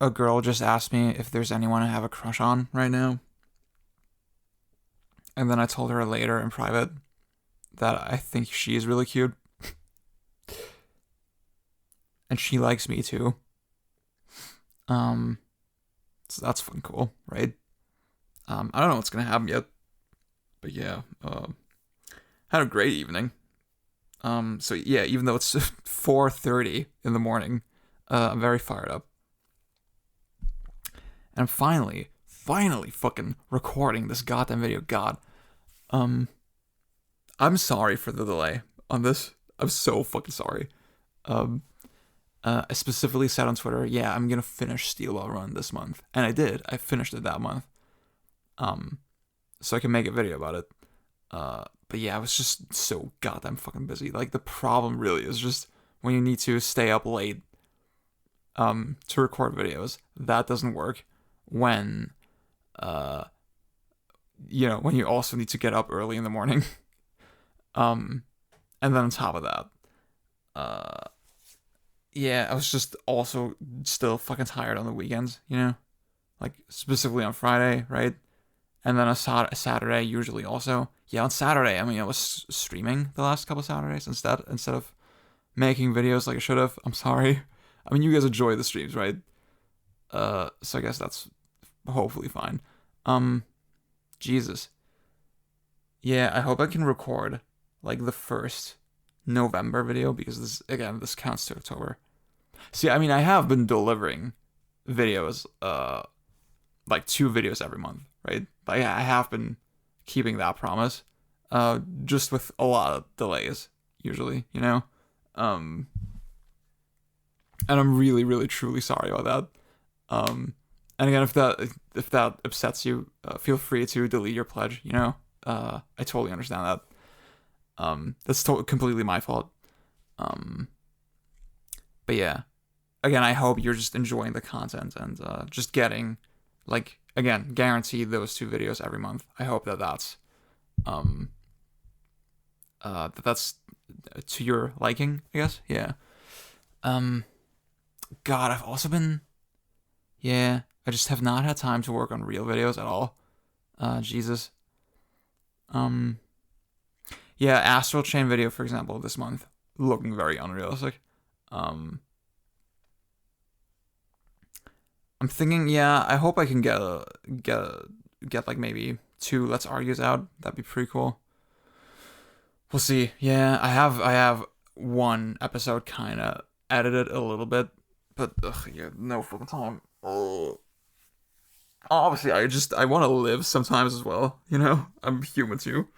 a girl just asked me if there's anyone I have a crush on right now. And then I told her later in private that I think she is really cute. And she likes me too. Um, so that's fucking cool, right? I don't know what's gonna happen yet. But yeah, had a great evening. So yeah, even though it's 4:30 in the morning, I'm very fired up. And I'm finally fucking recording this goddamn video. God. I'm sorry for the delay on this. I'm so fucking sorry. I specifically said on Twitter, yeah, I'm gonna finish Steel Ball Run this month. And I did. I finished it that month. So I can make a video about it. But yeah, I was just so goddamn fucking busy. Like, the problem really is just when you need to stay up late to record videos. That doesn't work when when you also need to get up early in the morning. And then on top of that, yeah, I was just also still fucking tired on the weekends, like specifically on Friday, right? And then a Saturday usually also. Yeah, on Saturday, I mean, I was streaming the last couple Saturdays instead of making videos like I should have. I'm sorry. I mean, you guys enjoy the streams, right? So I guess that's hopefully fine. Jesus. Yeah, I hope I can record like the first November video, because this counts to October. See, I mean, I have been delivering videos, like 2 videos every month, right? Like, I have been keeping that promise, just with a lot of delays usually, and I'm really, really, truly sorry about that. And again, if that upsets you, feel free to delete your pledge. I totally understand that. That's completely my fault. But yeah, again, I hope you're just enjoying the content and just getting, like, again, guaranteed those 2 videos every month. I hope that's that's to your liking, I guess. Yeah. God, I've also been, yeah, I just have not had time to work on real videos at all. Jesus. Yeah, Astral Chain video, for example, this month, looking very unrealistic. I'm thinking, yeah, I hope I can get like maybe 2 Let's Argues out. That'd be pretty cool. We'll see. Yeah, I have 1 episode kind of edited a little bit, but yeah, no fucking time. Oh. Obviously, I want to live sometimes as well. I'm human too.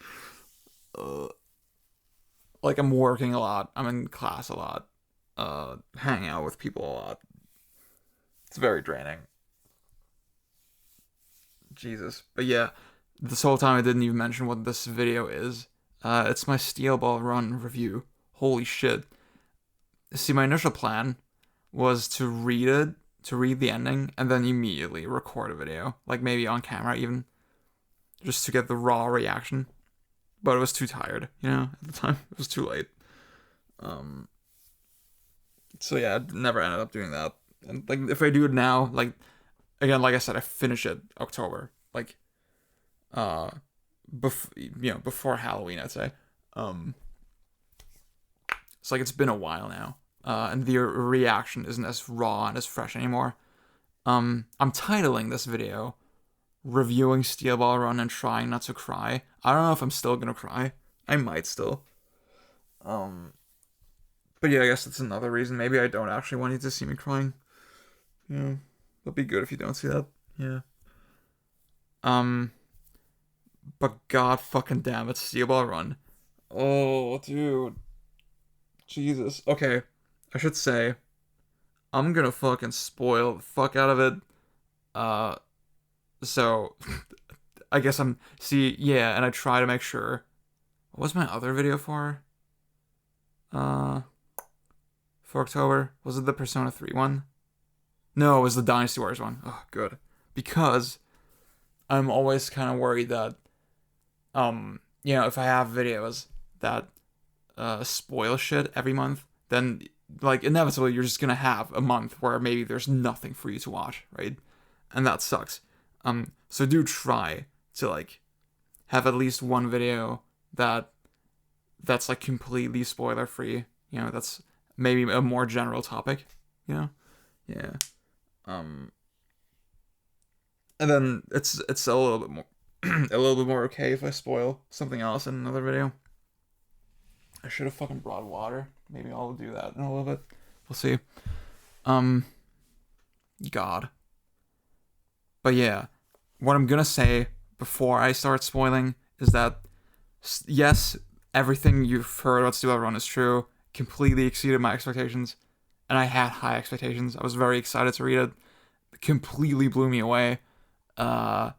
Like, I'm working a lot. I'm in class a lot. Hanging out with people a lot. It's very draining. Jesus. But yeah, this whole time I didn't even mention what this video is. It's my Steel Ball Run review. Holy shit. See, my initial plan was to read the ending, and then immediately record a video. Like, maybe on camera even. Just to get the raw reaction. But I was too tired, at the time. It was too late. So yeah, I never ended up doing that. And like, if I do it now, like, again, like I said, I finish it October, like, before Halloween, I'd say. It's like, it's been a while now, and the reaction isn't as raw and as fresh anymore. I'm titling this video "Reviewing Steel Ball Run and Trying Not to Cry." I don't know if I'm still gonna cry. I might still. But yeah, I guess that's another reason. Maybe I don't actually want you to see me crying. Yeah, it'll be good if you don't see that. Yeah. But god fucking damn it, Steel Ball Run. Oh, dude. Jesus. Okay, I should say, I'm gonna fucking spoil the fuck out of it. So, I guess yeah, and I try to make sure. What was my other video for? For October? Was it the Persona 3 one? No, it was the Dynasty Warriors one. Oh, good. Because I'm always kind of worried that, if I have videos that spoil shit every month, then like inevitably you're just gonna have a month where maybe there's nothing for you to watch, right? And that sucks. So do try to like have at least one video that's like completely spoiler free. You know, that's maybe a more general topic. You know, yeah. And then it's a little bit more a little bit more okay if I spoil something else in another video. I should have fucking brought water. Maybe I'll do that in a little bit. We'll see. God. But yeah, what I'm gonna say before I start spoiling is that yes, everything you've heard about Steel Run is true. Completely exceeded my expectations, and I had high expectations. I was very excited to read it. Completely blew me away. Like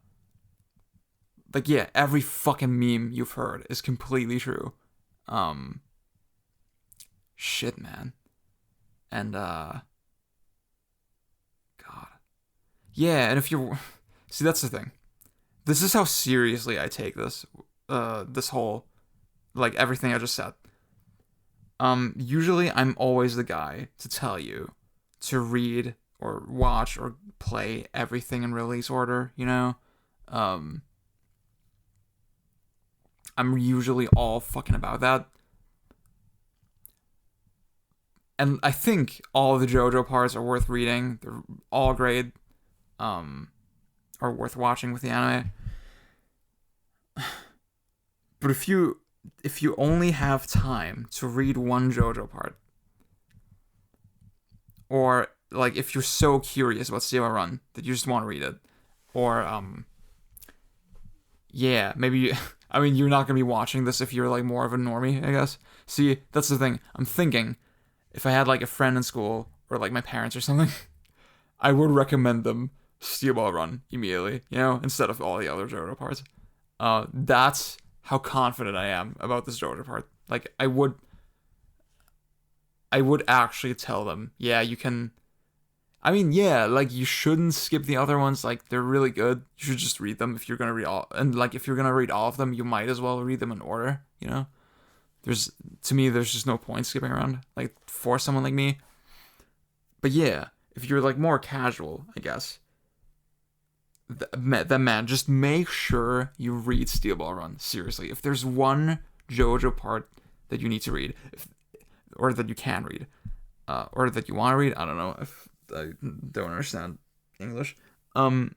yeah, every fucking meme you've heard is completely true. Shit, man. And God. Yeah, and if you're see, that's the thing. This is how seriously I take this this whole like everything I just said. Usually I'm always the guy to tell you to read or watch or play everything in release order, you know? I'm usually all fucking about that. And I think all of the JoJo parts are worth reading. They're all great. Are worth watching with the anime. But if you only have time to read one JoJo part, or like if you're so curious about Steel Run that you just want to read it, or yeah, maybe I mean you're not gonna be watching this if you're like more of a normie, I guess. See, that's the thing. I'm thinking if I had like a friend in school or like my parents or something, I would recommend them Steel Ball Run immediately, you know, instead of all the other JoJo parts. That's how confident I am about this JoJo part. Like I would actually tell them, yeah, you can. I mean, yeah, like you shouldn't skip the other ones. Like they're really good. You should just read them if you're gonna read all. And like if you're gonna read all of them, you might as well read them in order. You know, there's just no point skipping around like for someone like me. But yeah, if you're like more casual, I guess. That man, just make sure you read Steel Ball Run. Seriously, if there's one JoJo part that you need to read, or that you can read, or that you want to read, I don't know. If I don't understand English, or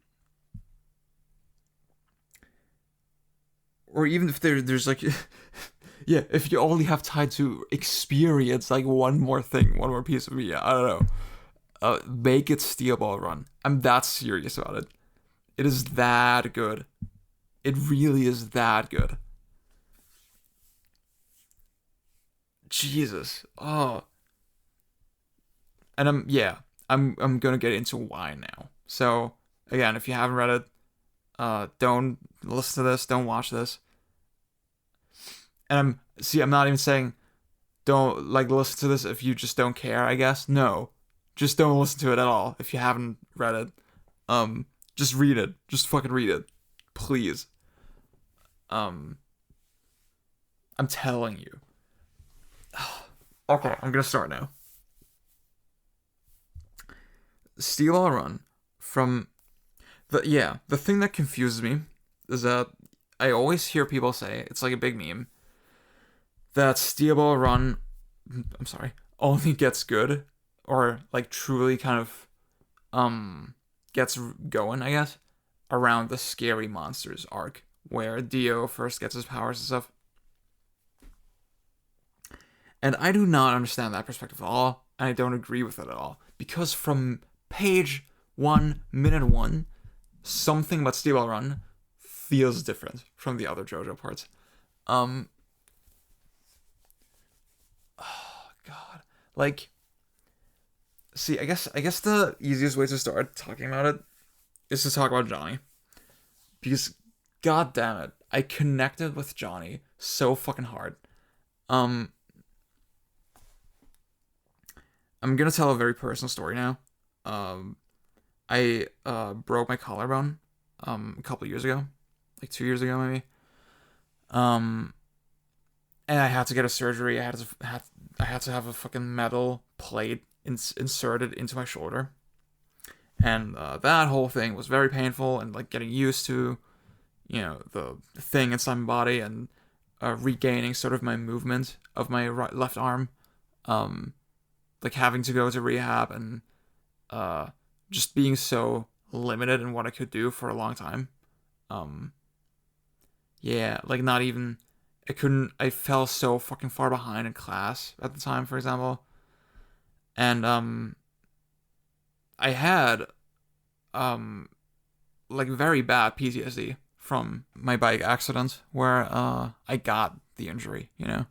even if there's like, yeah, if you only have time to experience like one more thing, one more piece of media, I don't know. Make it Steel Ball Run. I'm that serious about it. It is that good. It really is that good. Jesus. Oh. And I'm gonna get into why now. So again, if you haven't read it, don't listen to this, don't watch this. And I'm not even saying don't like listen to this if you just don't care, I guess. No. Just don't listen to it at all if you haven't read it. Just read it. Just fucking read it. Please. I'm telling you. Okay, I'm gonna start now. Steel Ball Run from the thing that confuses me is that I always hear people say, it's like a big meme, that Steel Ball Run only gets good or like truly kind of gets going, I guess, around the Scary Monsters arc, where Dio first gets his powers and stuff. And I do not understand that perspective at all, and I don't agree with it at all. Because from page 1, minute 1, something about Steel Ball Run feels different from the other JoJo parts. Oh, God. Like, see, I guess the easiest way to start talking about it is to talk about Johnny. Because, god damn it, I connected with Johnny so fucking hard. I'm gonna tell a very personal story now. I broke my collarbone a couple years ago. Like 2 years ago, maybe. And I had to get a surgery. I had to have a fucking metal plate inserted into my shoulder. And that whole thing was very painful, and like getting used to, the thing inside my body, and regaining sort of my movement of my left arm, like having to go to rehab, and just being so limited in what I could do for a long time. Yeah, like not even, I fell so fucking far behind in class at the time, for example. And I had like very bad PTSD from my bike accident, where I got the injury, where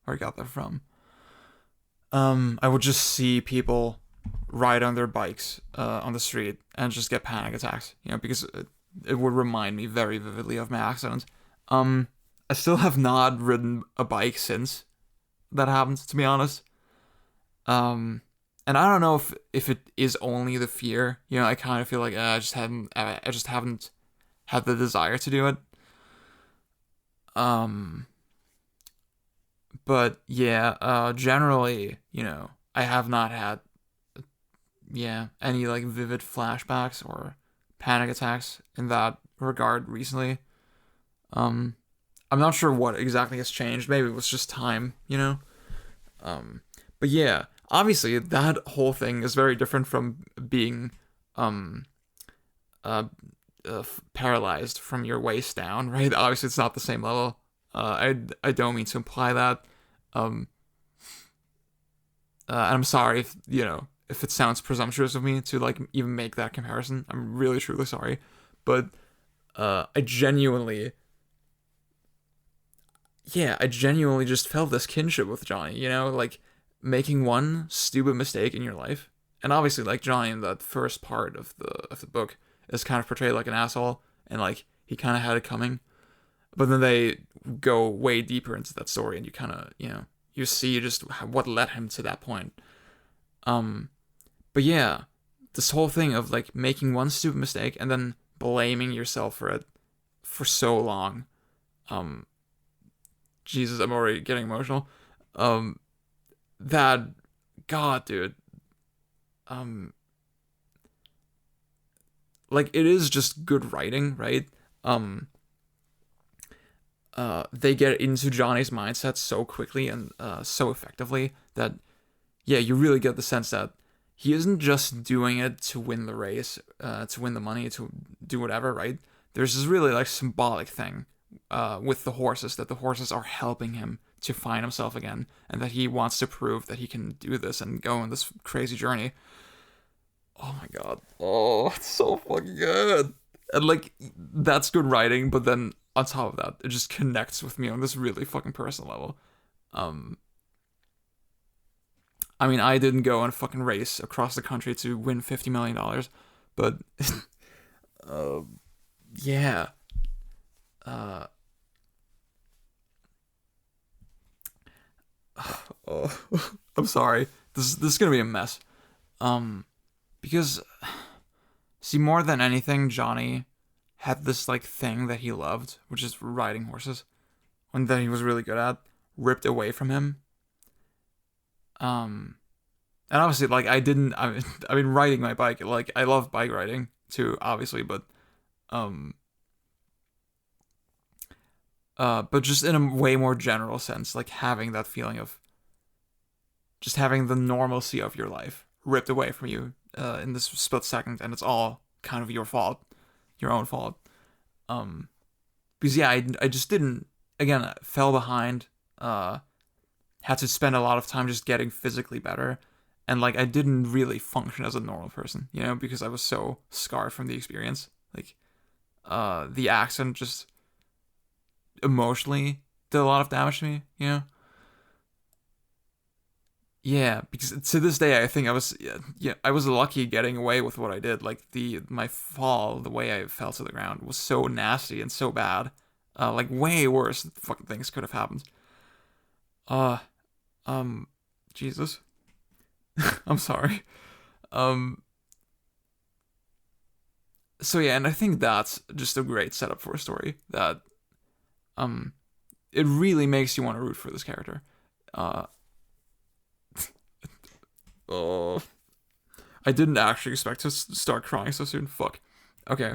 I got that from. I would just see people ride on their bikes on the street and just get panic attacks, because it would remind me very vividly of my accident. I still have not ridden a bike since that happened, to be honest. And I don't know if it is only the fear. I kind of feel like I just haven't had the desire to do it. But yeah, generally, I have not had any like vivid flashbacks or panic attacks in that regard recently. I'm not sure what exactly has changed. Maybe it was just time, But yeah, obviously that whole thing is very different from being paralyzed from your waist down, right? Obviously it's not the same level. I don't mean to imply that. And I'm sorry if it sounds presumptuous of me to like even make that comparison. I'm really truly sorry, but I genuinely just felt this kinship with Johnny, like making one stupid mistake in your life. And obviously like Johnny in that first part of the book is kind of portrayed like an asshole, and like he kind of had it coming. But then they go way deeper into that story, and you kind of, you see just what led him to that point. But yeah, this whole thing of like making one stupid mistake and then blaming yourself for it for so long. Jesus, I'm already getting emotional. That, God, dude. Like it is just good writing, right? They get into Johnny's mindset so quickly and so effectively that, yeah, you really get the sense that he isn't just doing it to win the race, to win the money, to do whatever, right? There's this really like symbolic thing with the horses, that the horses are helping him to find himself again, and that he wants to prove that he can do this and go on this crazy journey. Oh my god. Oh, it's so fucking good. And like, that's good writing, but then on top of that, it just connects with me on this really fucking personal level. I mean, I didn't go on a fucking race across the country to win $50 million, but yeah. Oh, I'm sorry. This is gonna be a mess. Because, see, more than anything, Johnny had this like thing that he loved, which is riding horses, and that he was really good at, ripped away from him. And obviously, like I mean, riding my bike, like I love bike riding too, obviously, but just in a way more general sense, like having that feeling of just having the normalcy of your life ripped away from you in this split second, and it's all kind of your fault, your own fault. Because yeah, I just didn't, again, fell behind, had to spend a lot of time just getting physically better, and like I didn't really function as a normal person, because I was so scarred from the experience. Like the accident just emotionally did a lot of damage to me, Yeah, because to this day I think I was lucky getting away with what I did. Like my fall, the way I fell to the ground was so nasty and so bad. Like way worse fucking things could have happened. Jesus. I'm sorry. So yeah, and I think that's just a great setup for a story that it really makes you want to root for this character. Oh, I didn't actually expect to start crying so soon. Fuck. Okay.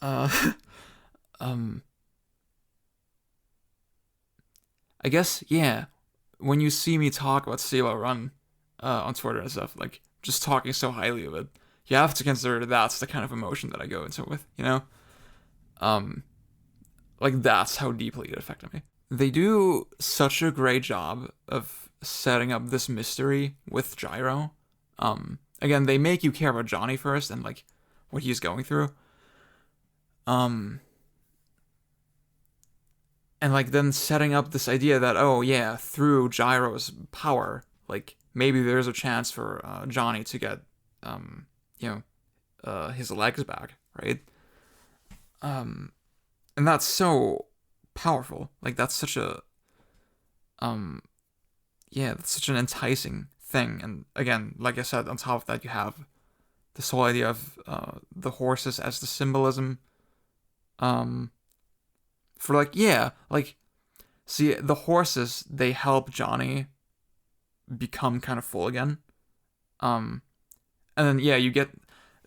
Uh, um, I guess yeah. When you see me talk about Sailor Run, on Twitter and stuff, like just talking so highly of it, you have to consider that's the kind of emotion that I go into it with. You know, um, like that's how deeply it affected me. They do such a great job of setting up this mystery with Gyro. Again, they make you care about Johnny first and like what he's going through. Um, and like then setting up this idea that oh yeah, through Gyro's power, like maybe there's a chance for Johnny to get um, you know, his legs back, right? Um, and that's so powerful. Like that's such a um yeah, that's such an enticing thing. And again, like I said, on top of that, you have this whole idea of the horses as the symbolism. Um, for like, yeah, like, see, the horses, they help Johnny become kind of full again. Um, and then, yeah, you get,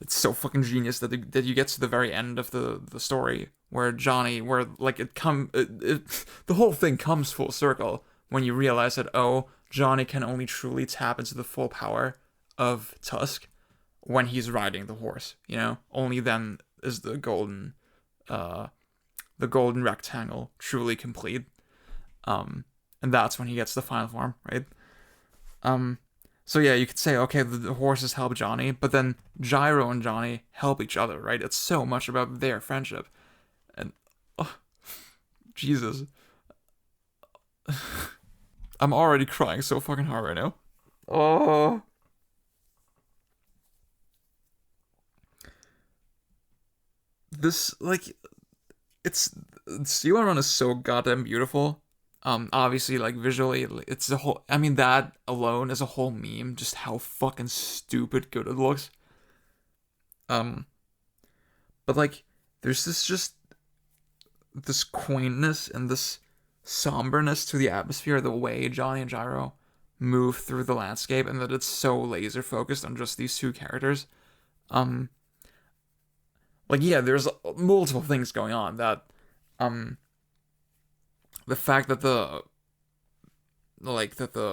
it's so fucking genius that you get to the very end of the story where Johnny, where like the whole thing comes full circle when you realize that, oh, Johnny can only truly tap into the full power of Tusk when he's riding the horse, you know? Only then is the golden rectangle truly complete. And that's when he gets the final form, right? So yeah, you could say, okay, the horses help Johnny, but then Gyro and Johnny help each other, right? It's so much about their friendship. And, oh, Jesus. I'm already crying so fucking hard right now. Oh. This, like, it's Steel Run is so goddamn beautiful. Obviously, like visually, it's a whole. I mean, that alone is a whole meme. Just how fucking stupid good it looks. Um, but like, there's this quaintness and this somberness to the atmosphere, the way Johnny and Gyro move through the landscape, and that it's so laser focused on just these two characters. Um, like yeah, there's multiple things going on that um the fact that the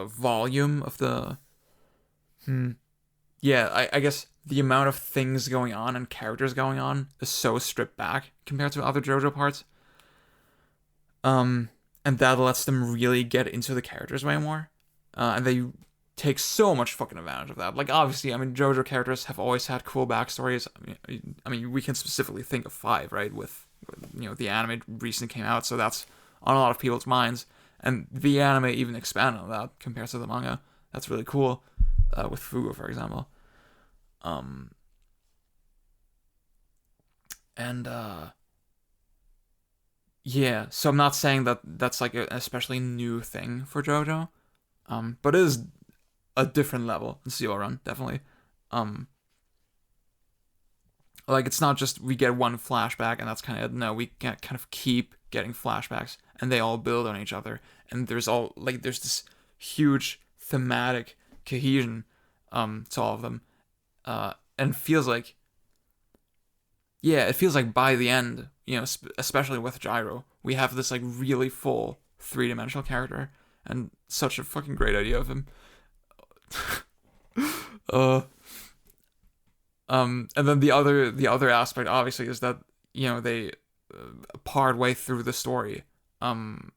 volume of the hmm, yeah, I guess the amount of things going on and characters going on is so stripped back compared to other JoJo parts. Um and that lets them really get into the characters way more. And they take so much fucking advantage of that. Like obviously, I mean JoJo characters have always had cool backstories. I mean we can specifically think of five, right? With the anime recently came out, so that's on a lot of people's minds. And the anime even expanded on that compared to the manga. That's really cool. With Fugo, for example. Um, and yeah, so I'm not saying that that's like an especially new thing for JoJo. But it is a different level in Steel Run, definitely. Um, like it's not just we get one flashback and that's kind of it. No, we can kind of keep getting flashbacks and they all build on each other. And there's this huge thematic cohesion to all of them. And it feels like by the end, especially with Gyro, we have this like really full three-dimensional character and such a fucking great idea of him. uh and then the other aspect obviously is that they part way through the story um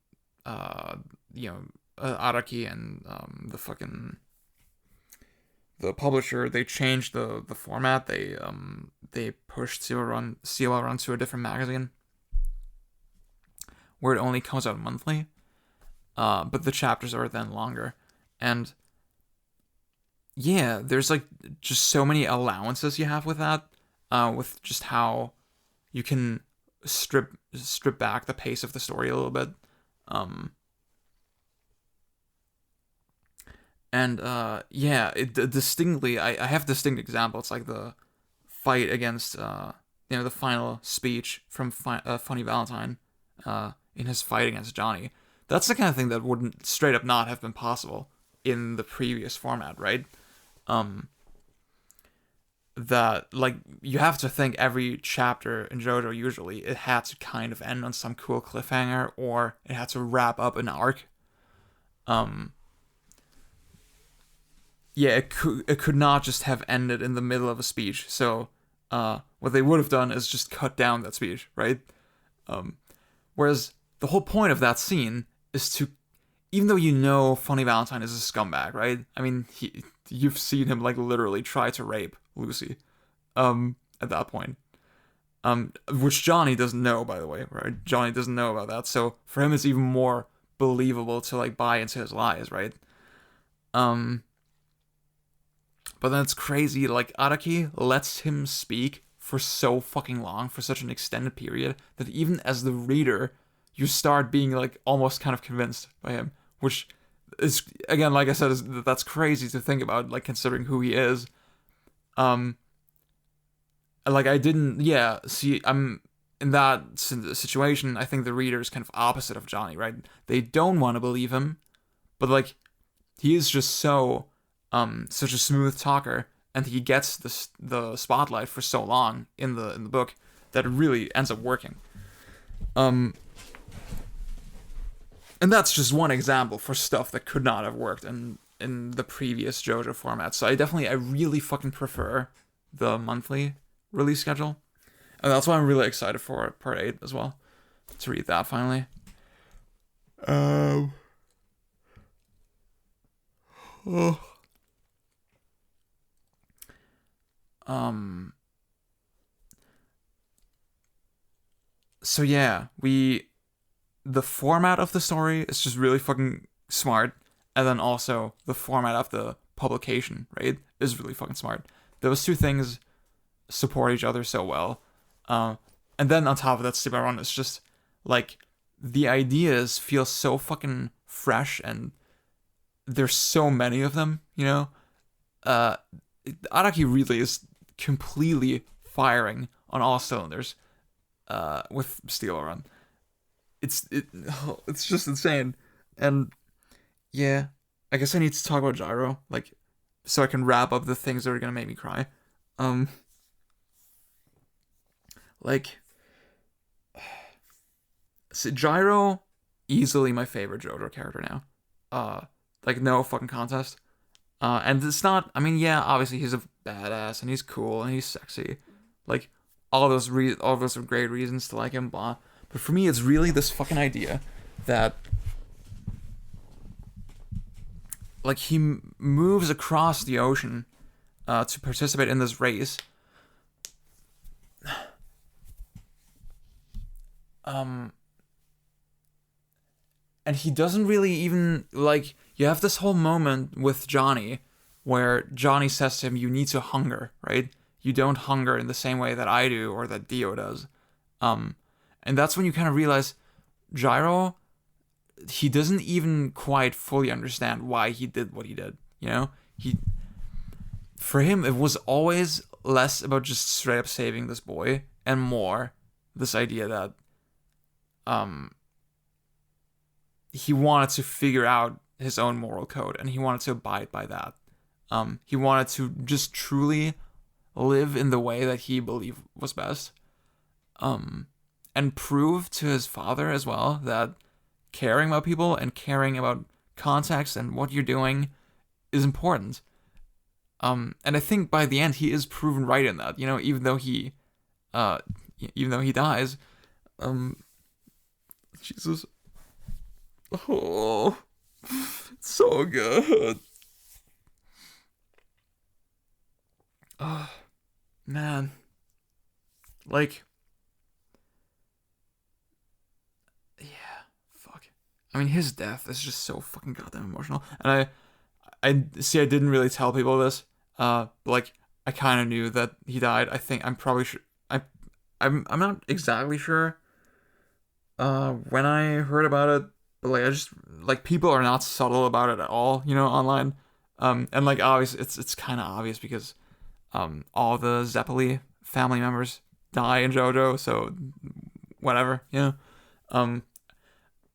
Araki and the publisher, they changed the format. They pushed CLRun to a different magazine where it only comes out monthly, but the chapters are then longer. And yeah, there's like just so many allowances you have with that, with just how you can strip back the pace of the story a little bit. Um, and yeah, it distinctly, I have distinct examples like the fight against the final speech from Funny Valentine, in his fight against Johnny. That's the kind of thing that wouldn't straight up not have been possible in the previous format, right? That, like, you have to think every chapter in JoJo, usually it had to kind of end on some cool cliffhanger, or it had to wrap up an arc. Yeah, it could not just have ended in the middle of a speech. So what they would have done is just cut down that speech, right? Whereas the whole point of that scene is to, even though you know Funny Valentine is a scumbag, right? I mean, you've seen him, like, literally try to rape Lucy at that point. Which Johnny doesn't know, by the way, right? Johnny doesn't know about that, so for him it's even more believable to, like, buy into his lies, right? But then it's crazy, like, Araki lets him speak for so fucking long, for such an extended period, that even as the reader, you start being, like, almost kind of convinced by him, which is, again, like I said, that's crazy to think about, like, considering who he is. Like, I didn't, yeah, see, I'm in that situation. I think the reader is kind of opposite of Johnny, right? They don't want to believe him, but, like, he is just so such a smooth talker, and he gets the spotlight for so long in the book that it really ends up working. And that's just one example for stuff that could not have worked in the previous JoJo format. So I really fucking prefer the monthly release schedule, and that's why I'm really excited for Part 8 as well, to read that finally. So yeah, the format of the story is just really fucking smart, and then also the format of the publication, right, is really fucking smart. Those two things support each other so well. And then on top of that, Stupid Run is just, like, the ideas feel so fucking fresh, and there's so many of them, you know? Araki really is completely firing on all cylinders with Steel Run. It's just insane. And yeah, I guess I need to talk about Gyro, like, so I can wrap up the things that are gonna make me cry. Like, so Gyro, easily my favorite JoJo character now. Like, no fucking contest. And it's not, I mean, yeah, obviously he's a badass, and he's cool, and he's sexy. Like, all those are great reasons to like him, blah. But for me, it's really this fucking idea that, like, he moves across the ocean to participate in this race. And he doesn't really even, like, you have this whole moment with Johnny where Johnny says to him, you need to hunger, right? You don't hunger in the same way that I do or that Dio does. And that's when you kind of realize Gyro, he doesn't even quite fully understand why he did what he did, you know? For him, it was always less about just straight up saving this boy, and more this idea that he wanted to figure out his own moral code, and he wanted to abide by that. He wanted to just truly live in the way that he believed was best. And prove to his father as well that caring about people and caring about context and what you're doing is important. And I think by the end he is proven right in that, you know, even though he dies. Jesus. Oh, so good. Oh, man. Like, yeah, fuck. I mean, his death is just so fucking goddamn emotional. And I see, I didn't really tell people this. But, like, I kind of knew that he died. I'm probably sure. I'm not exactly sure. When I heard about it, but, like, I just, like, people are not subtle about it at all, you know, online. And, like, obviously, it's kind of obvious because all the Zeppeli family members die in JoJo, so whatever, you know.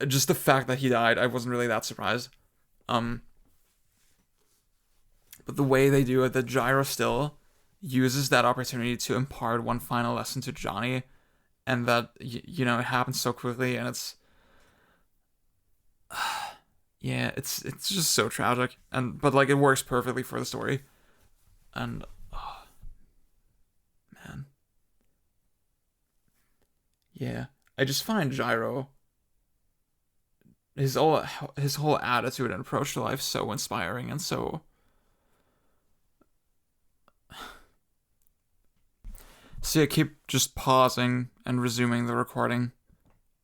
Just the fact that he died, I wasn't really that surprised. But the way they do it, that Gyro still uses that opportunity to impart one final lesson to Johnny, and that you know, it happens so quickly, and it's yeah, it's just so tragic, and but like it works perfectly for the story, and oh, man, yeah, I just find Gyro, his whole attitude and approach to life so inspiring and so. See, I keep just pausing and resuming the recording,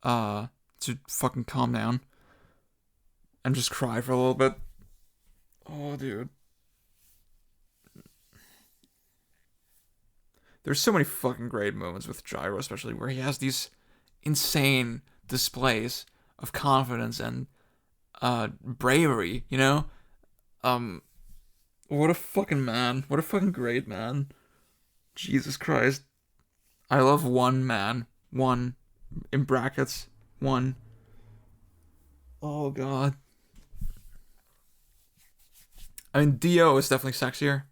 to fucking calm down and just cry for a little bit. Oh, dude. There's so many fucking great moments with Gyro, especially where he has these insane displays of confidence and bravery, you know? What a fucking man. What a fucking great man. Jesus Christ. I love one man. One. In brackets. One. Oh, God. I mean, Dio is definitely sexier.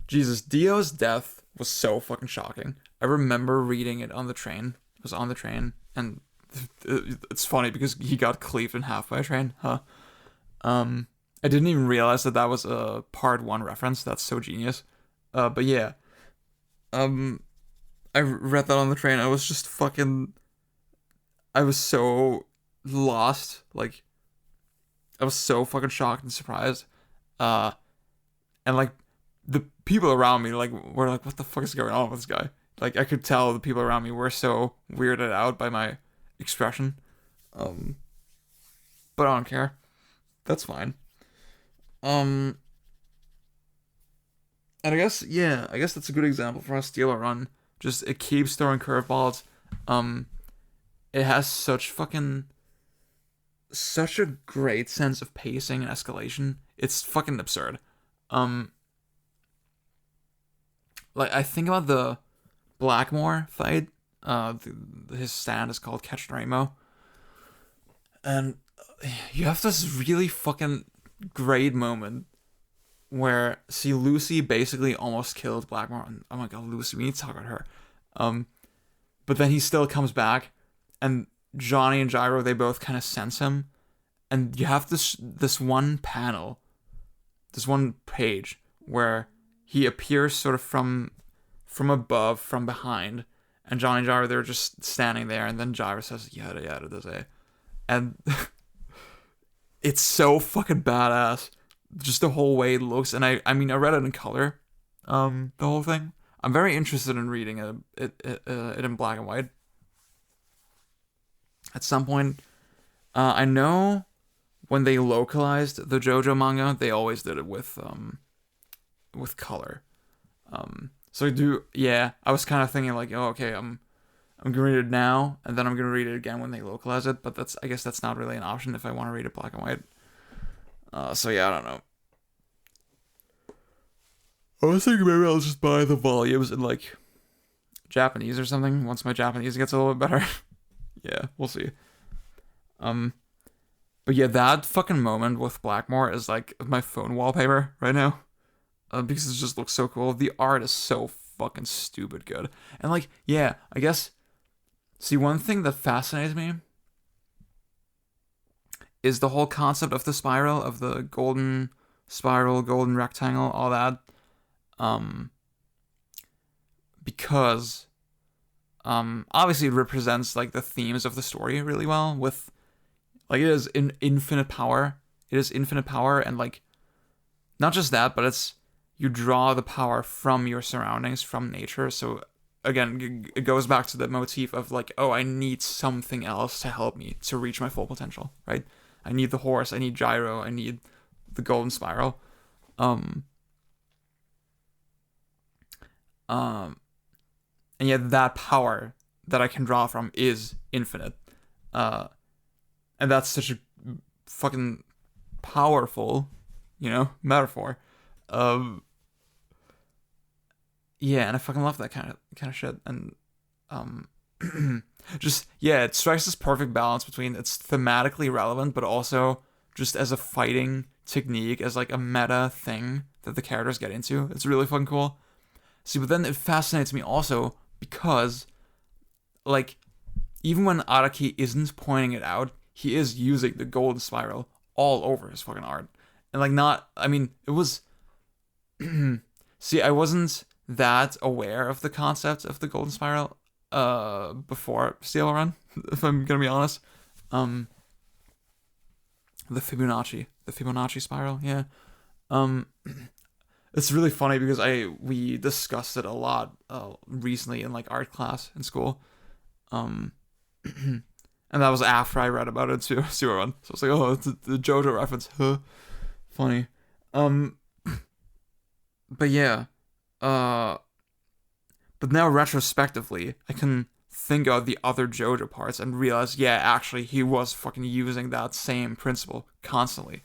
Jesus, Dio's death was so fucking shocking. I remember reading it on the train. It was on the train, and it's funny because he got cleaved in half by a train. Huh. I didn't even realize that was a part 1 reference. That's so genius. But yeah. I read that on the train. I was just fucking. I was so lost. Like, I was so fucking shocked and surprised. And like, the people around me, like, were like, what the fuck is going on with this guy? Like, I could tell the people around me were so weirded out by my expression. But I don't care. That's fine. And I guess that's a good example for how steal a run. Just, it keeps throwing curveballs. It has such a great sense of pacing and escalation. It's fucking absurd. Like, I think about the Blackmore fight. His stand is called Catch the Rainbow. And you have this really fucking great moment where, see, Lucy basically almost killed Blackmore. Oh my god, Lucy, we need to talk about her. But then he still comes back, and Johnny and Gyro, they both kind of sense him, and you have this one panel, this one page where he appears sort of from above, from behind, and Johnny and Gyro, they're just standing there, and then Gyro says yada yada da, and it's so fucking badass. Just the whole way it looks, and I mean, I read it in color, the whole thing. I'm very interested in reading it in black and white at some point. I know when they localized the JoJo manga, they always did it with color. So I was kind of thinking like, oh, okay, I'm gonna read it now, and then I'm gonna read it again when they localize it. But I guess that's not really an option if I want to read it black and white. So yeah, I don't know. I was thinking maybe I'll just buy the volumes in like Japanese or something once my Japanese gets a little bit better. Yeah, we'll see. But yeah, that fucking moment with Blackmore is like my phone wallpaper right now. Because it just looks so cool. The art is so fucking stupid good. And like, yeah, I guess, see, one thing that fascinates me is the whole concept of the spiral, of the golden spiral, golden rectangle, all that. Because obviously it represents like the themes of the story really well, with like, it is infinite power. It is infinite power, and like, not just that, but it's, you draw the power from your surroundings, from nature. So again, it goes back to the motif of like, oh, I need something else to help me to reach my full potential, right? I need the horse, I need Gyro, I need the golden spiral. And yet that power that I can draw from is infinite. And that's such a fucking powerful, metaphor. Yeah, and I fucking love that kind of shit. And just, yeah, it strikes this perfect balance between it's thematically relevant, but also just as a fighting technique, as like a meta thing that the characters get into. It's really fucking cool. See, but then it fascinates me also because, like, even when Araki isn't pointing it out, he is using the golden spiral all over his fucking art. And, like, not, I mean, it was, see, I wasn't that aware of the concept of the golden spiral before Steel Run, if I'm gonna be honest. The Fibonacci spiral, yeah. It's really funny because we discussed it a lot recently in like art class in school. And that was after I read about it too. So I was like, oh, it's the JoJo reference. Huh. Funny. But yeah. But now retrospectively, I can think of the other JoJo parts and realize, yeah, actually he was fucking using that same principle constantly.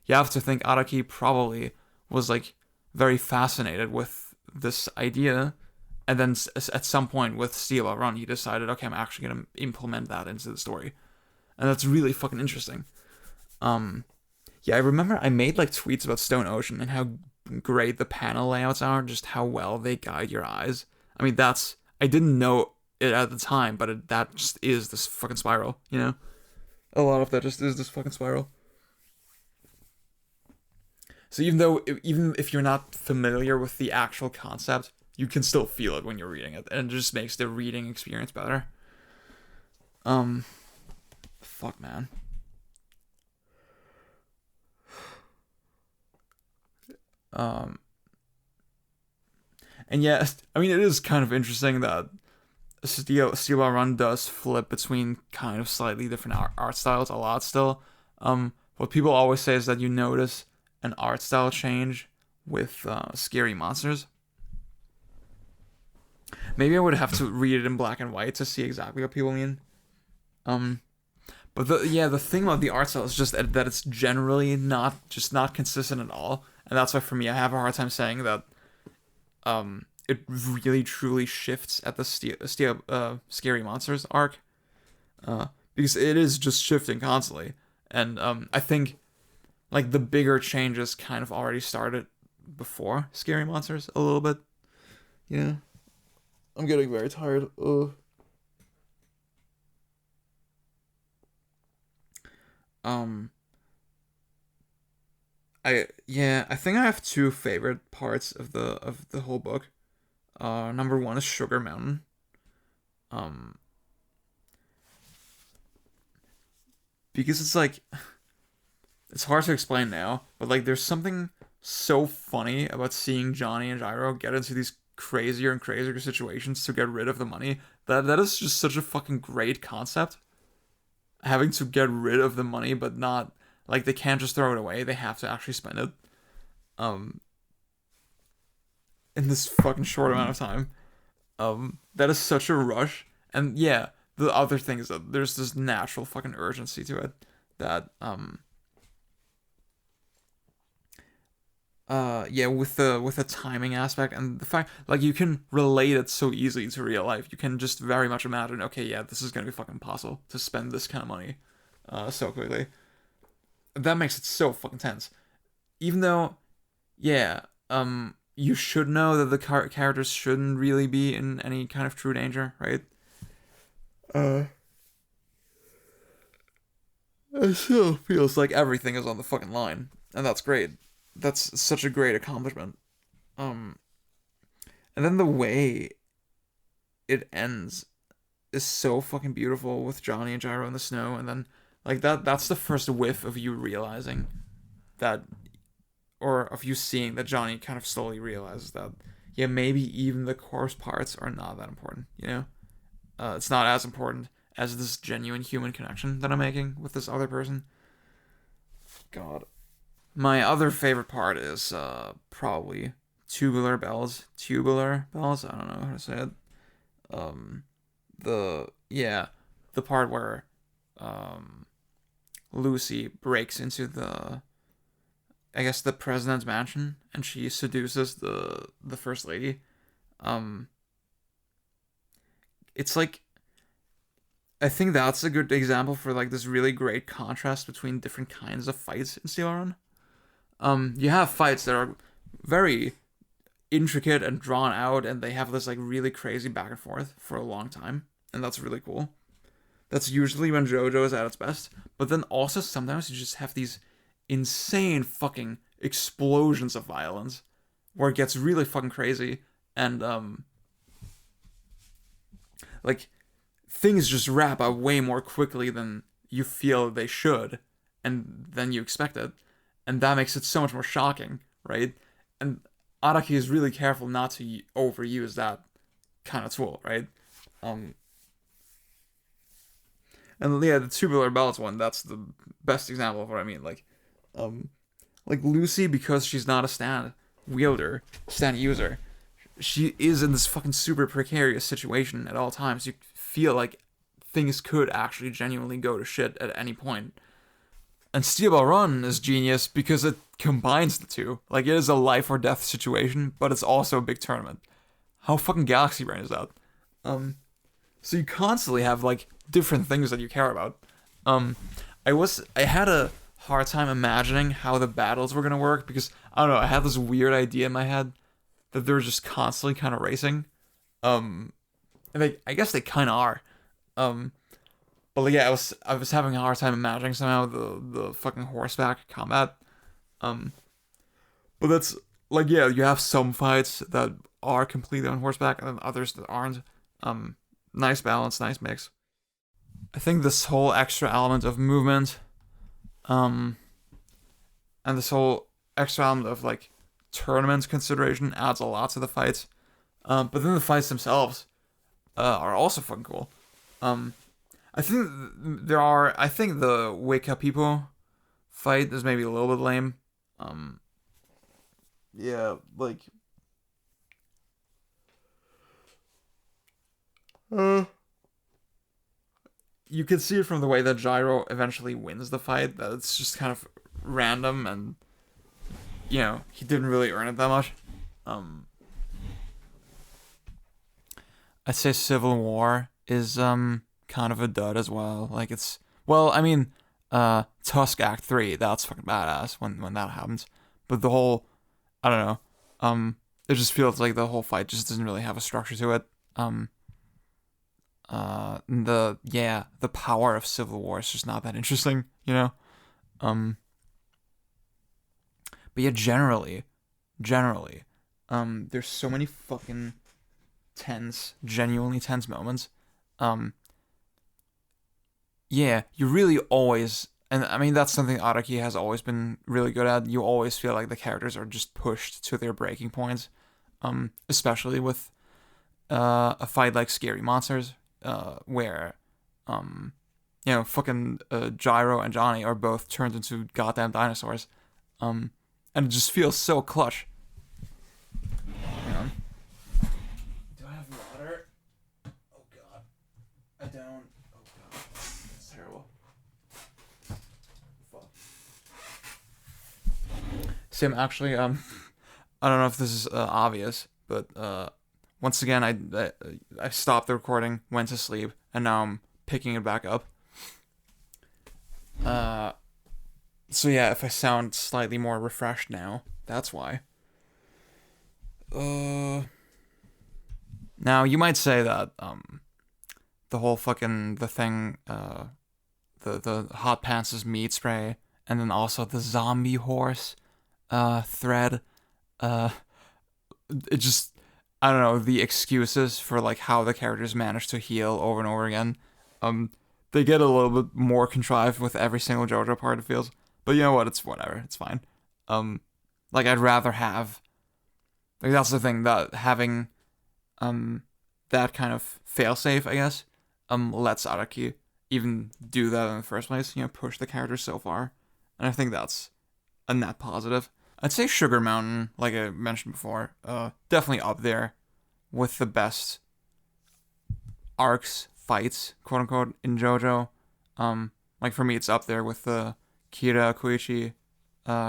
You have to think Araki probably was like very fascinated with this idea, and then at some point with Steel Run, he decided, okay, I'm actually gonna implement that into the story, and that's really fucking interesting. Yeah, I remember I made like tweets about Stone Ocean and how great the panel layouts are, just how well they guide your eyes. I mean, I didn't know it at the time, but that just is this fucking spiral, you know? A lot of that just is this fucking spiral. So even if you're not familiar with the actual concept, you can still feel it when you're reading it, and it just makes the reading experience better. Fuck, man. And yeah, I mean, it is kind of interesting that Steel Run does flip between kind of slightly different art styles a lot still. What people always say is that you notice an art style change with Scary Monsters. Maybe I would have to read it in black and white to see exactly what people mean. But the thing about the art style is just that it's generally not consistent at all, and that's why for me I have a hard time saying that it really truly shifts at the Scary Monsters arc, because it is just shifting constantly, and I think like the bigger changes kind of already started before Scary Monsters a little bit. Yeah, I'm getting very tired. Ugh. I think I have two favorite parts of the whole book. Number one is Sugar Mountain. Because it's like, it's hard to explain now, but like there's something so funny about seeing Johnny and Gyro get into these crazier and crazier situations to get rid of the money. That is just such a fucking great concept. Having to get rid of the money, but not like they can't just throw it away. They have to actually spend it. In this fucking short amount of time. That is such a rush. And yeah, the other thing is that there's this natural fucking urgency to it that yeah, with the timing aspect and the fact like you can relate it so easily to real life. You can just very much imagine, okay, yeah, this is gonna be fucking impossible to spend this kind of money so quickly. That makes it so fucking tense. Even though, yeah, you should know that the characters shouldn't really be in any kind of true danger, right? It still feels like everything is on the fucking line, and that's great. That's such a great accomplishment. And then the way it ends is so fucking beautiful with Johnny and Gyro in the snow, and then like that's the first whiff of you realizing that, or of you seeing that Johnny kind of slowly realizes that, yeah, maybe even the coarse parts are not that important, you know? It's not as important as this genuine human connection that I'm making with this other person. God. My other favorite part is probably Tubular Bells. Tubular Bells? I don't know how to say it. The part where Lucy breaks into the president's mansion and she seduces the first lady. It's like, I think that's a good example for like this really great contrast between different kinds of fights in Steel Run. You have fights that are very intricate and drawn out, and they have this like really crazy back and forth for a long time, and that's really cool. That's usually when JoJo is at its best. But then also sometimes you just have these insane fucking explosions of violence where it gets really fucking crazy, and like things just wrap up way more quickly than you feel they should and then you expect it, and that makes it so much more shocking, right? And Araki is really careful not to overuse that kind of tool, right? And yeah, the tubular bells one, that's the best example of what I mean. Like Lucy, because she's not a stand user, she is in this fucking super precarious situation at all times. You feel like things could actually genuinely go to shit at any point. And Steel Ball Run is genius because it combines the two. Like, it is a life or death situation, but it's also a big tournament. How fucking Galaxy Brain is that? So you constantly have, like, different things that you care about. I had a hard time imagining how the battles were gonna work because, I don't know, I had this weird idea in my head that they were just constantly kind of racing. And I guess they kind of are. But like, yeah, I was having a hard time imagining somehow the fucking horseback combat. But that's like, yeah, you have some fights that are completely on horseback and then others that aren't. Nice balance, nice mix. I think this whole extra element of movement, and this whole extra element of like tournament consideration adds a lot to the fights. But then the fights themselves are also fucking cool. I think the Wake Up People fight is maybe a little bit lame. Yeah, like you can see it from the way that Gyro eventually wins the fight, that it's just kind of random and, you know, he didn't really earn it that much. I'd say Civil War is kind of a dud as well. Like, it's, well, I mean, Tusk Act 3, that's fucking badass when that happens. But the whole, I don't know, it just feels like the whole fight just doesn't really have a structure to it. The power of Civil War is just not that interesting, you know? But yeah, generally, there's so many fucking genuinely tense moments. Yeah, you really always, and I mean, that's something Araki has always been really good at. You always feel like the characters are just pushed to their breaking points, especially with a fight like Scary Monsters, where, you know, fucking Gyro and Johnny are both turned into goddamn dinosaurs, and it just feels so clutch. Hang on. Do I have water? Oh god, I don't. Oh god, that's terrible. Fuck. Sim, actually, I don't know if this is obvious, but once again, I stopped the recording, went to sleep, and now I'm picking it back up. So yeah, if I sound slightly more refreshed now, that's why. Now you might say that the whole fucking the hot pants' meat spray, and then also the zombie horse thread, it just, I don't know, the excuses for like how the characters manage to heal over and over again, they get a little bit more contrived with every single JoJo part, it feels. But you know what? It's whatever. It's fine. Like, I'd rather have, like, that's the thing, that having that kind of failsafe, I guess, lets Araki even do that in the first place. You know, push the character so far, and I think that's a net positive. I'd say Sugar Mountain, like I mentioned before, definitely up there with the best arcs, fights, quote unquote, in JoJo. Like, for me, it's up there with the Kira Koichi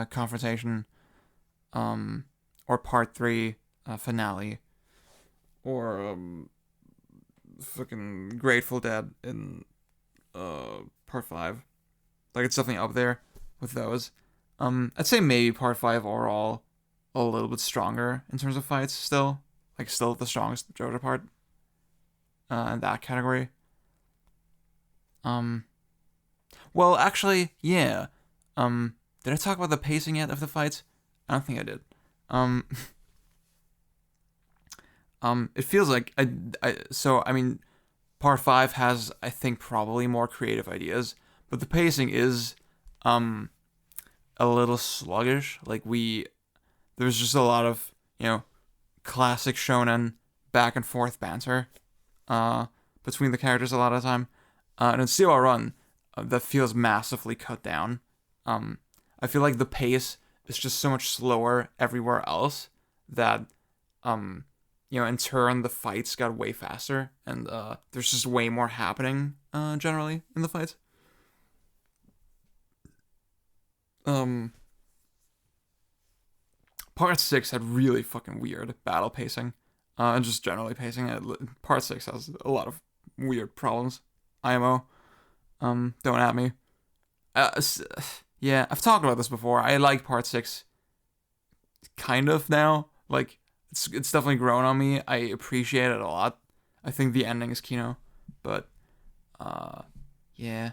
confrontation, or part 3 finale, or fucking Grateful Dead in part 5. Like, it's definitely up there with those. I'd say maybe part 5 overall, a little bit stronger in terms of fights still. Like, still the strongest JoJo part in that category. Well, actually, yeah. Did I talk about the pacing yet of the fights? I don't think I did. It feels like I mean, part 5 has, I think, probably more creative ideas, but the pacing is a little sluggish. Like, there's just a lot of, classic shonen back and forth banter between the characters a lot of the time. And in Steel Run, that feels massively cut down. I feel like the pace is just so much slower everywhere else that, in turn, the fights got way faster, and there's just way more happening generally in the fights. Part 6 had really fucking weird battle pacing, and just generally pacing. Part 6 has a lot of weird problems. IMO, don't at me. Yeah, I've talked about this before. I like part 6 kind of now. Like, it's definitely grown on me. I appreciate it a lot. I think the ending is Kino, but yeah.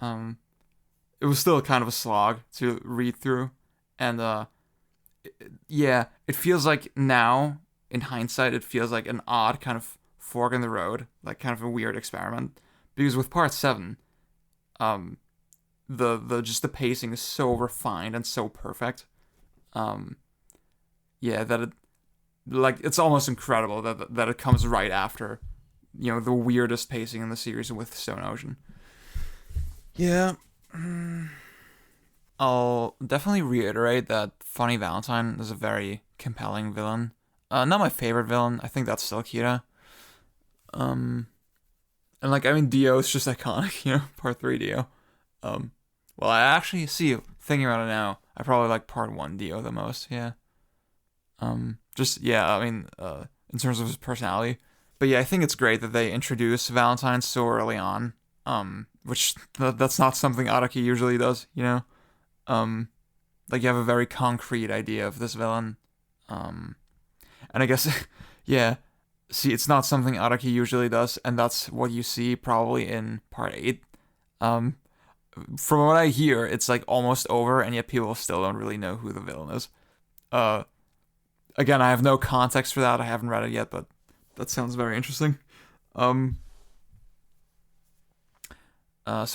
It was still kind of a slog to read through, and yeah, it feels like now, in hindsight, it feels like an odd kind of fork in the road, like kind of a weird experiment. Because with part 7, the pacing is so refined and so perfect. Yeah, that it's almost incredible that it comes right after, the weirdest pacing in the series with Stone Ocean. Yeah. I'll definitely reiterate that Funny Valentine is a very compelling villain. Not my favorite villain. I think that's still Kira. And Dio is just iconic, part 3 Dio. Well, I actually thinking about it now, I probably like part 1 Dio the most, yeah. In terms of his personality. But yeah, I think it's great that they introduce Valentine so early on, which that's not something Araki usually does, Like, you have a very concrete idea of this villain. And I guess, yeah, see, it's not something Araki usually does, and that's what you see probably in part 8. From what I hear, it's like almost over, and yet people still don't really know who the villain is. Again, I have no context for that. I haven't read it yet, but that sounds very interesting. So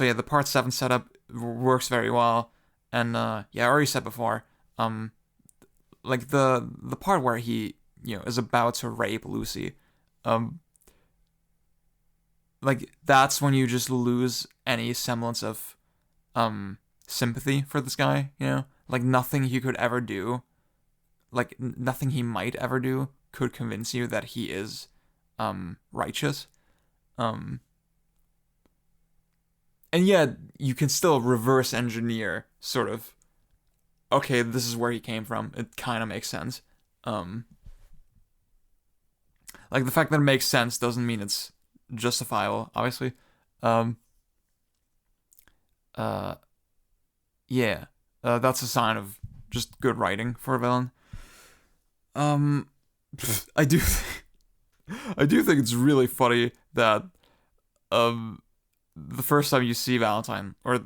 yeah, the part 7 setup works very well, and I already said before, like the part where he is about to rape Lucy, like that's when you just lose any semblance of sympathy for this guy, like nothing he could ever do, like nothing he might ever do could convince you that he is righteous. And yet, you can still reverse engineer, sort of, okay, this is where he came from. It kind of makes sense. Like, the fact that it makes sense doesn't mean it's justifiable, obviously. Yeah. That's a sign of just good writing for a villain. I do think it's really funny that, the first time you see Valentine, for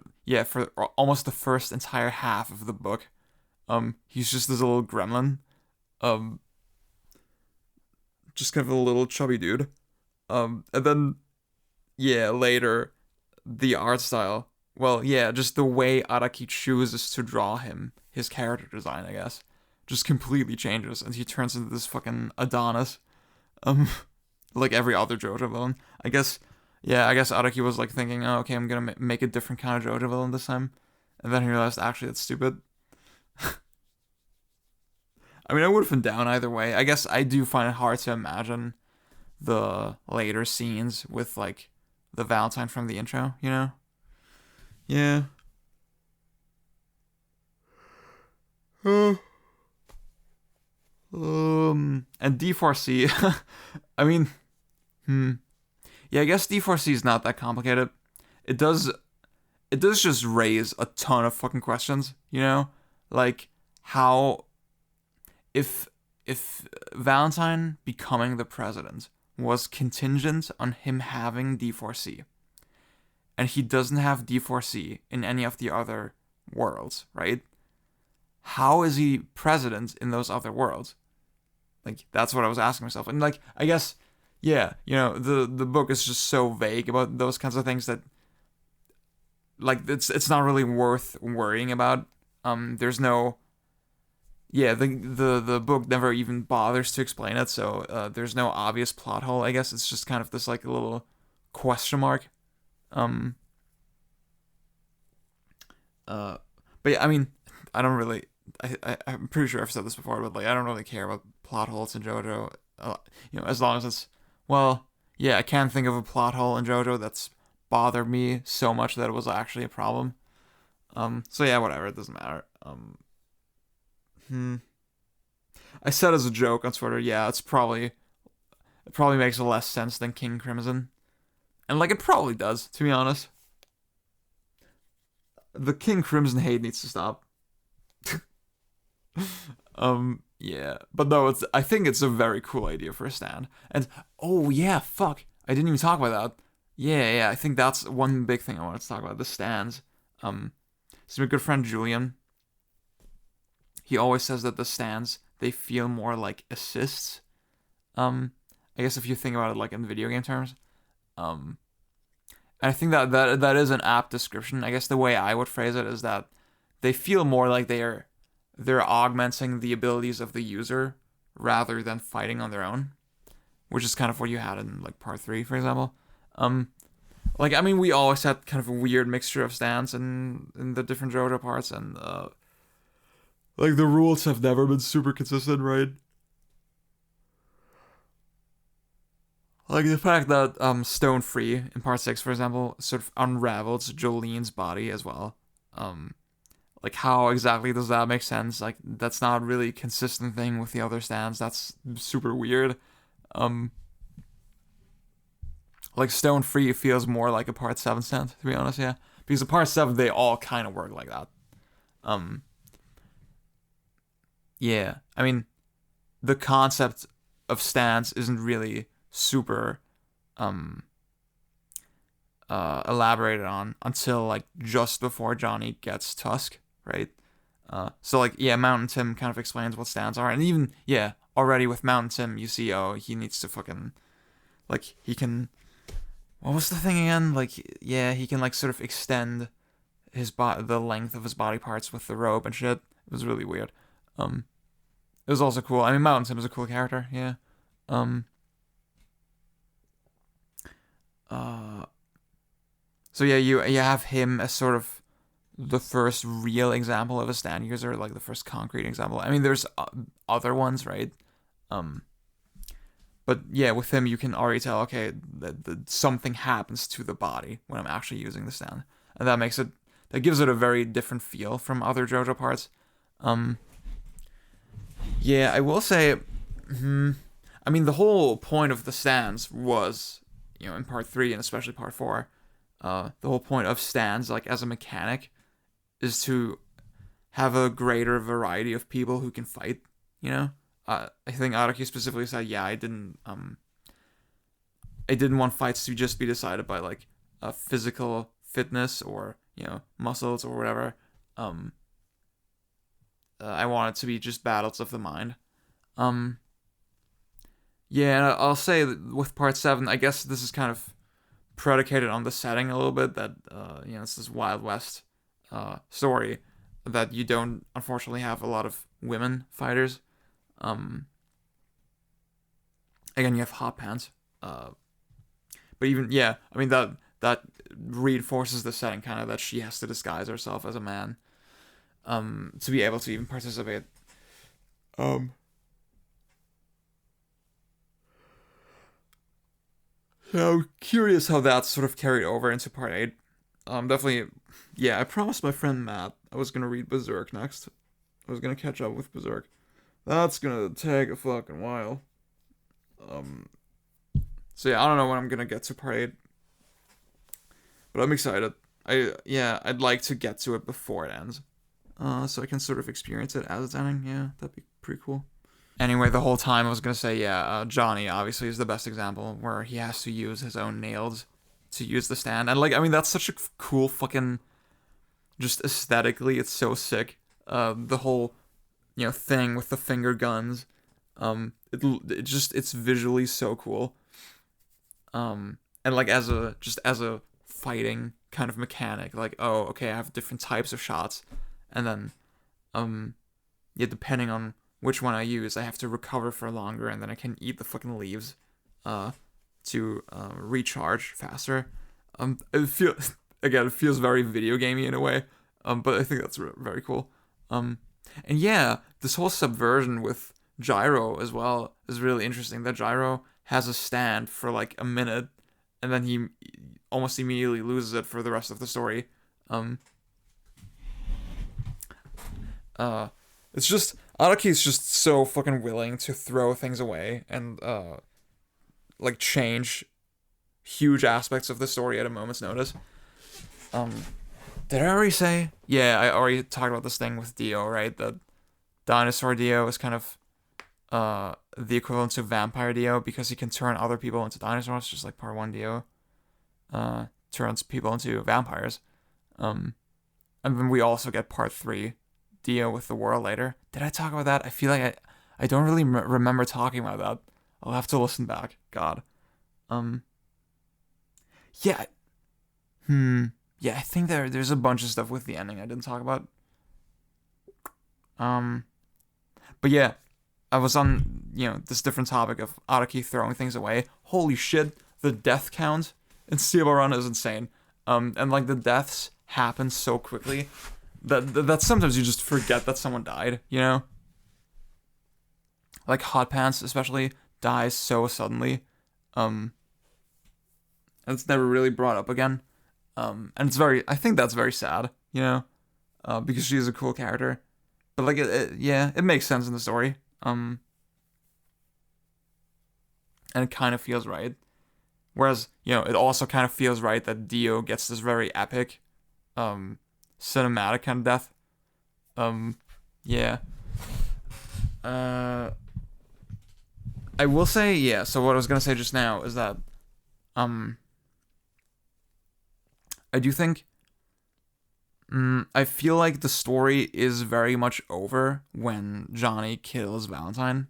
almost the first entire half of the book, he's just this little gremlin, just kind of a little chubby dude, and then, later, the art style, just the way Araki chooses to draw him, his character design, I guess, just completely changes, and he turns into this fucking Adonis, like every other JoJo villain, I guess Araki was like thinking, oh, okay, I'm gonna make a different kind of JoJo villain this time. And then he realized, actually, that's stupid. I mean, I would have been down either way. I guess I do find it hard to imagine the later scenes with, like, the Valentine from the intro, Yeah. And D4C, I mean, Yeah, I guess D4C is not that complicated. It does just raise a ton of fucking questions, Like, how if Valentine becoming the president was contingent on him having D4C, and he doesn't have D4C in any of the other worlds, right? How is he president in those other worlds? Like, that's what I was asking myself. And, like, I guess, yeah, the book is just so vague about those kinds of things that, like, it's not really worth worrying about. There's no, yeah, the book never even bothers to explain it, so there's no obvious plot hole. I guess it's just kind of this, like, a little question mark. But yeah, I mean, I don't really. I'm pretty sure I've said this before, but, like, I don't really care about plot holes in JoJo. As long as it's, well, yeah, I can't think of a plot hole in JoJo that's bothered me so much that it was actually a problem. So yeah, whatever, it doesn't matter. I said as a joke on Twitter, yeah, it probably makes less sense than King Crimson, and, like, it probably does, to be honest. The King Crimson hate needs to stop. Yeah, but no, I think it's a very cool idea for a stand. And, oh yeah, fuck, I didn't even talk about that. Yeah, I think that's one big thing I wanted to talk about, the stands. So my good friend Julian, he always says that the stands, they feel more like assists. I guess if you think about it, like, in video game terms. And I think that is an apt description. I guess the way I would phrase it is that they feel more like they're augmenting the abilities of the user rather than fighting on their own, which is kind of what you had in, like, part 3, for example. Like, I mean, we always had kind of a weird mixture of stands in the different JoJo parts, and like, the rules have never been super consistent, right? Like, the fact that Stone Free in part 6, for example, sort of unravels Jolene's body as well. Like, how exactly does that make sense? Like, that's not really a consistent thing with the other stands. That's super weird. Like, Stone Free feels more like a part 7 stand, to be honest, yeah. Because in part 7, they all kind of work like that. Yeah, I mean, the concept of stands isn't really super elaborated on until, like, just before Johnny gets Tusk, right? So, like, yeah, Mountain Tim kind of explains what stands are, and even, yeah, already with Mountain Tim, you see, oh, he needs to fucking, like, he can, what was the thing again? Like, yeah, he can, like, sort of extend the length of his body parts with the robe and shit. It was really weird. It was also cool. I mean, Mountain Tim is a cool character, yeah. So yeah, you have him as sort of the first real example of a stand user, like the first concrete example. I mean, there's other ones, right? But yeah, with him, you can already tell, okay, that something happens to the body when I'm actually using the stand, and that gives it a very different feel from other JoJo parts. Yeah, I will say, I mean, the whole point of the stands was, in part 3 and especially part 4, the whole point of stands, like, as a mechanic, is to have a greater variety of people who can fight, I think Araki specifically said, yeah, I didn't want fights to just be decided by, like, physical fitness or, muscles or whatever. I want it to be just battles of the mind. Yeah, and I'll say that with part 7, I guess this is kind of predicated on the setting a little bit, that, it's this Wild West story, that you don't, unfortunately, have a lot of women fighters. Again, you have hot pants. But even, yeah, I mean, that reinforces the setting, kind of, that she has to disguise herself as a man, to be able to even participate. So I'm curious how that's sort of carried over into part 8. Definitely, yeah, I promised my friend Matt I was gonna read Berserk next. I was gonna catch up with Berserk. That's gonna take a fucking while. So yeah, I don't know when I'm gonna get to part 8. But I'm excited. I'd like to get to it before it ends. So I can sort of experience it as it's ending. Yeah, that'd be pretty cool. Anyway, the whole time I was gonna say, yeah, Johnny obviously is the best example where he has to use his own nails to use the stand, and like, I mean, that's such a cool fucking, just aesthetically, it's so sick. The whole, thing with the finger guns, it's visually so cool. And like as a fighting kind of mechanic, like, oh, okay, I have different types of shots, and then, yeah, depending on which one I use, I have to recover for longer, and then I can eat the fucking leaves, to recharge faster. It feels very video gamey in a way, but I think that's very cool. And yeah, this whole subversion with Gyro as well is really interesting. That Gyro has a stand for like a minute, and then he almost immediately loses it for the rest of the story. It's just Araki's just so fucking willing to throw things away and like change huge aspects of the story at a moment's notice. Did I already say? Yeah, I already talked about this thing with Dio, right? That dinosaur Dio is kind of the equivalent to vampire Dio because he can turn other people into dinosaurs, just like part 1 Dio turns people into vampires. And then we also get part 3 Dio with the world later. Did I talk about that? I feel like I don't really remember talking about that. I'll have to listen back. God. Yeah. Yeah, I think there's a bunch of stuff with the ending I didn't talk about. But yeah, I was on, this different topic of Araki throwing things away. Holy shit, the death count in Steel Run is insane. And like the deaths happen so quickly that sometimes you just forget that someone died, Like Hot Pants especially dies so suddenly. And it's never really brought up again. And I think that's very sad, because she is a cool character. But like, it makes sense in the story. And it kind of feels right. Whereas, it also kind of feels right that Dio gets this very epic, cinematic kind of death. Yeah. I will say, yeah, so what I was gonna say just now is that, I do think, I feel like the story is very much over when Johnny kills Valentine.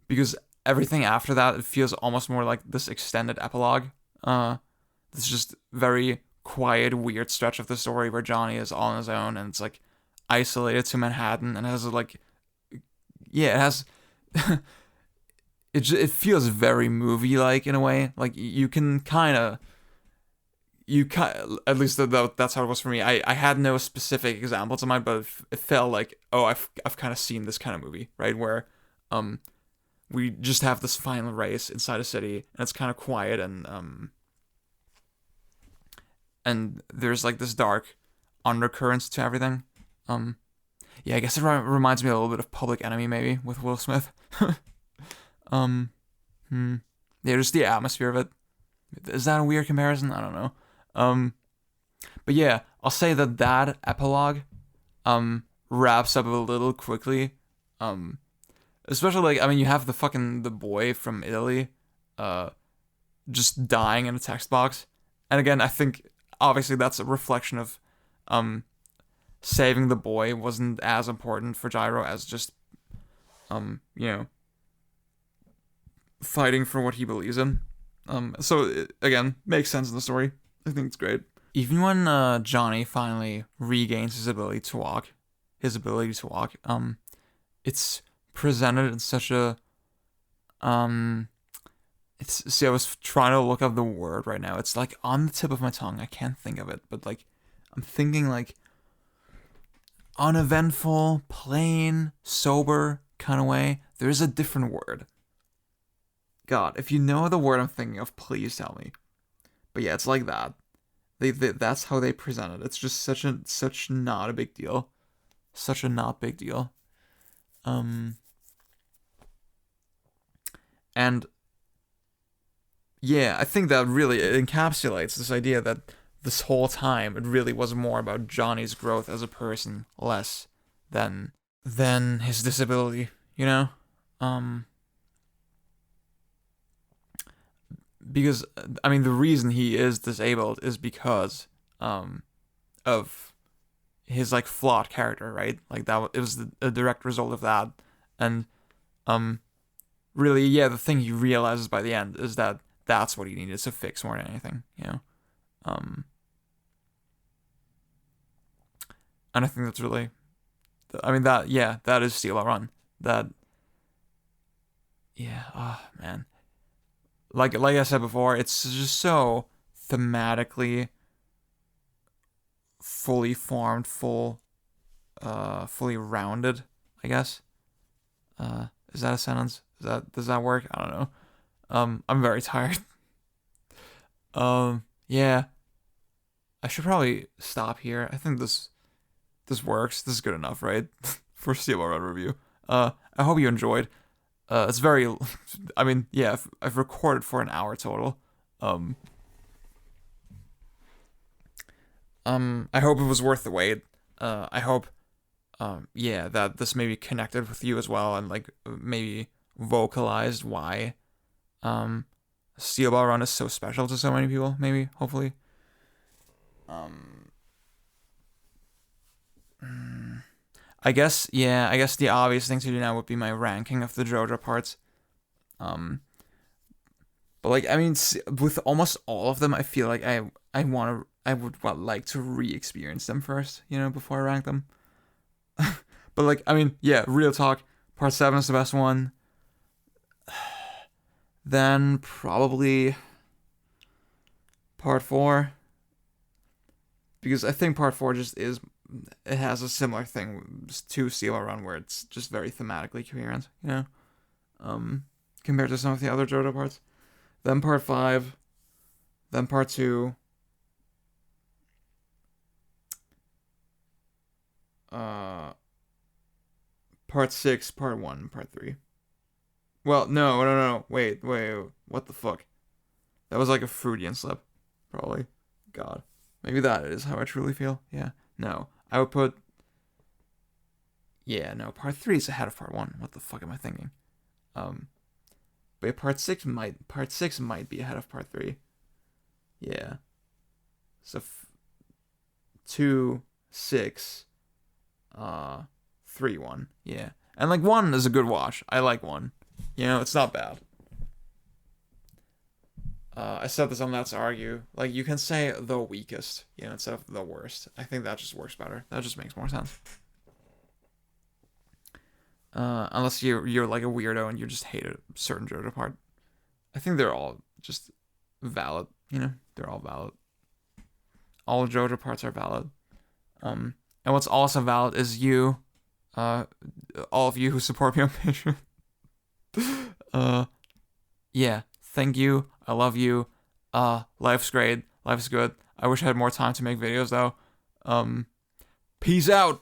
Because everything after that, it feels almost more like this extended epilogue. This just very quiet, weird stretch of the story where Johnny is all on his own and it's like isolated to Manhattan and has like, yeah, it has, it feels very movie-like in a way. Like you can kind of, at least that's how it was for me. I had no specific examples in mind, but it felt like, oh, I've kind of seen this kind of movie, right? Where we just have this final race inside a city, and it's kind of quiet, and there's like this dark undercurrents to everything. Yeah, I guess it reminds me a little bit of Public Enemy, maybe, with Will Smith. Yeah, just the atmosphere of it. Is that a weird comparison? I don't know. But yeah, I'll say that epilogue, wraps up a little quickly. Especially like, I mean, you have the boy from Italy, just dying in a text box. And again, I think obviously that's a reflection of, saving the boy wasn't as important for Gyro as just, fighting for what he believes in. So it, again, makes sense in the story. I think it's great. Even when Johnny finally regains his ability to walk, it's presented in such a see, I was trying to look up the word right now. It's like on the tip of my tongue. I can't think of it, but like I'm thinking like uneventful, plain, sober kind of way. There's a different word. God, if you know the word I'm thinking of, please tell me. But yeah, it's like that. They that's how they present it. It's just such not a big deal. Such a not big deal. And yeah, I think that really encapsulates this idea that this whole time it really was more about Johnny's growth as a person, less than than his disability, you know? Um, because, I mean, the reason he is disabled is because, of his, like, flawed character, right? Like, it was a direct result of that. And, really, yeah, the thing he realizes by the end is that that's what he needed to fix more than anything, you know? And I think that's really, I mean, that is Steel Ball Run. That, yeah, oh, man. Like I said before, it's just so thematically fully formed, fully rounded, I guess. Is that a sentence? Does that work? I don't know. I'm very tired. Yeah. I should probably stop here. I think this works. This is good enough, right? For Steel Ball Run review. I hope you enjoyed. It's very, I mean, yeah, I've recorded for an hour total. I hope it was worth the wait. I hope, yeah, that this maybe connected with you as well, and like maybe vocalized why, Steel Ball Run is so special to so many people. Maybe, hopefully. Um, I guess, yeah, I guess the obvious thing to do now would be my ranking of the JoJo parts. Um, but like, I mean, with almost all of them, I feel like I would like to re-experience them first, you know, before I rank them. But like, I mean, yeah, real talk. Part 7 is the best one. Then probably part 4, because I think part 4 just is, it has a similar thing to Steel Ball Run where it's just very thematically coherent, you know, compared to some of the other JoJo parts. Then part 5, then part 2, part 6, part 1, part 3. Well, no. Wait. What the fuck? That was like a Freudian slip, probably. God. Maybe that is how I truly feel. Yeah. No. I would put. Yeah, no. Part 3 is ahead of part 1. What the fuck am I thinking? But part 6 might be ahead of part 3. Yeah. So 2, 6, 3, 1. Yeah. And like 1 is a good watch. I like 1. You know, it's not bad. I said this on Let's Argue. Like, you can say the weakest, you know, instead of the worst. I think that just works better. That just makes more sense. Unless you're like a weirdo and you just hate a certain JoJo part. I think they're all just valid, you know? They're all valid. All JoJo parts are valid. And what's also valid is you, all of you who support me on Patreon. Yeah, thank you. I love you. Life's great. Life's good. I wish I had more time to make videos though. Peace out.